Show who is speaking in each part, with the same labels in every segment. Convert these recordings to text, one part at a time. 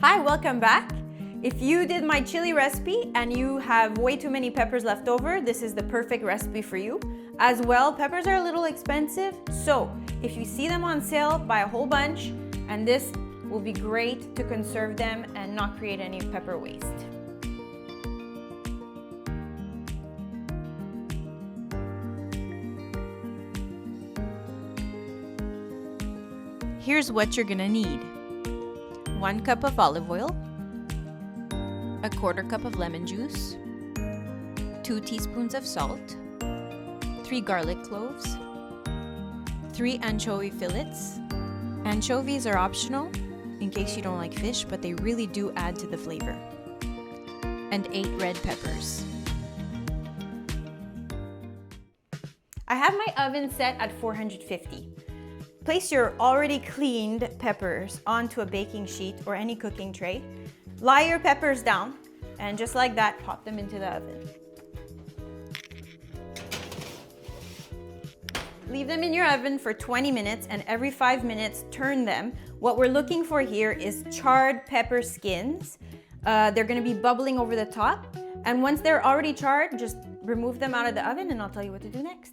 Speaker 1: Hi, welcome back. If you did my chili recipe and you have way too many peppers left over, this is the perfect recipe for you. As well, peppers are a little expensive, so if you see them on sale, buy a whole bunch, and this will be great to conserve them and not create any pepper waste. Here's what you're gonna need. 1 cup of olive oil, 1/4 cup of lemon juice, 2 teaspoons of salt, 3 garlic cloves, 3 anchovy fillets. Anchovies are optional in case you don't like fish, but they really do add to the flavor. And 8 red peppers. I have my oven set at 450. Place your already cleaned peppers onto a baking sheet or any cooking tray. Lie your peppers down, and just like that, pop them into the oven. Leave them in your oven for 20 minutes, and every 5 minutes, turn them. What we're looking for here is charred pepper skins. They're gonna be bubbling over the top, and once they're already charred, just remove them out of the oven, and I'll tell you what to do next.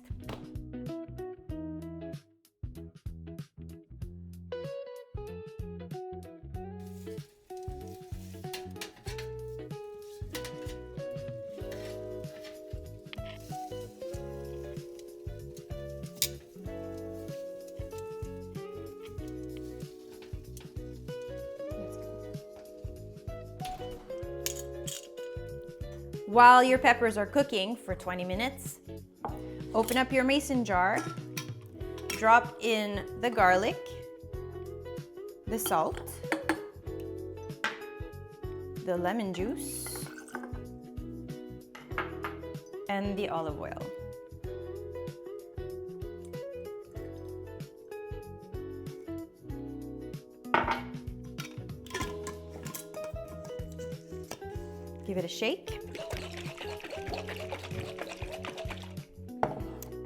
Speaker 1: While your peppers are cooking for 20 minutes, open up your mason jar, drop in the garlic, the salt, the lemon juice, and the olive oil. Give it a shake.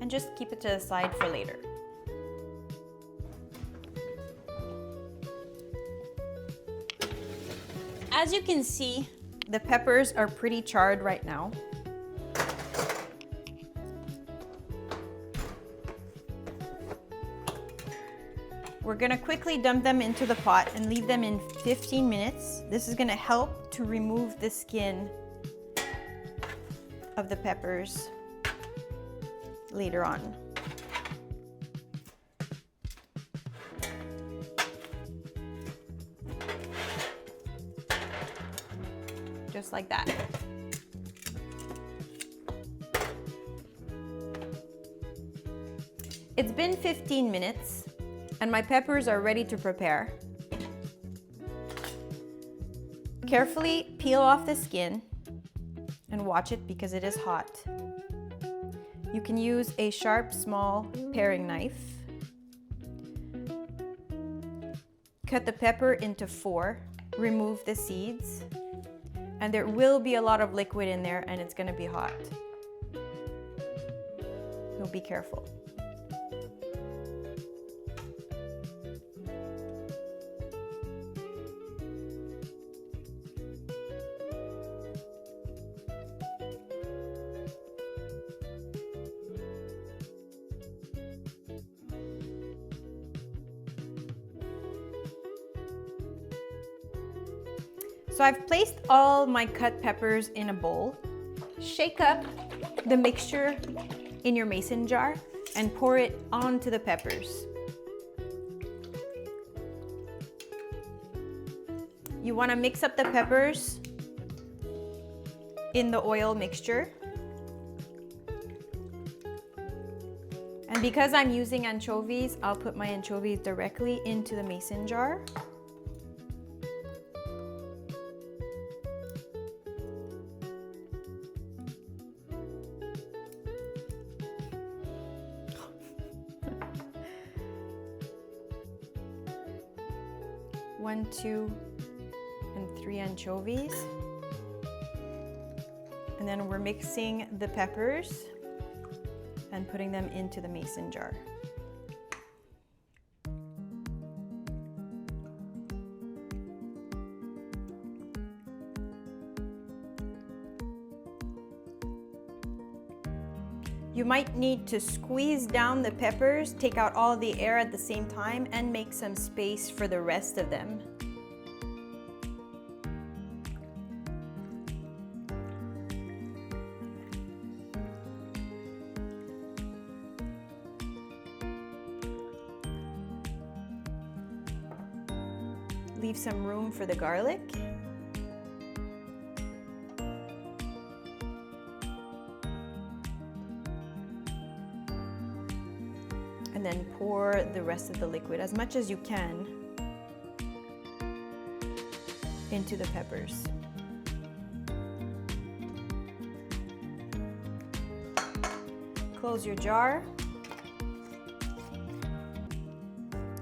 Speaker 1: And just keep it to the side for later. As you can see, the peppers are pretty charred right now. We're gonna quickly dump them into the pot and leave them in 15 minutes. This is gonna help to remove the skin of the peppers later on. Just like that. It's been 15 minutes and my peppers are ready to prepare. Carefully peel off the skin and watch it because it is hot. You can use a sharp, small paring knife. Cut the pepper into 4, remove the seeds, and there will be a lot of liquid in there and it's gonna be hot. So be careful. So I've placed all my cut peppers in a bowl. Shake up the mixture in your mason jar and pour it onto the peppers. You want to mix up the peppers in the oil mixture. And because I'm using anchovies, I'll put my anchovies directly into the mason jar. One, 2, and 3 anchovies. And then we're mixing the peppers and putting them into the mason jar. You might need to squeeze down the peppers, take out all the air at the same time, and make some space for the rest of them. Leave some room for the garlic. And then pour the rest of the liquid, as much as you can, into the peppers. Close your jar.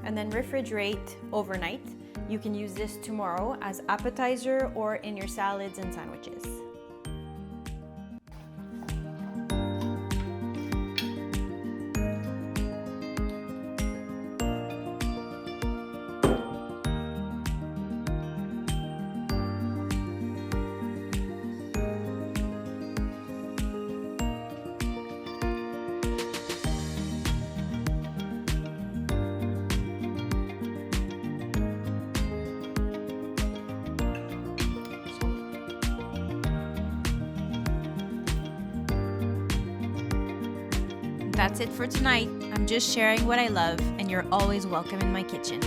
Speaker 1: And then refrigerate overnight. You can use this tomorrow as appetizer or in your salads and sandwiches. That's it for tonight. I'm just sharing what I love, and you're always welcome in my kitchen.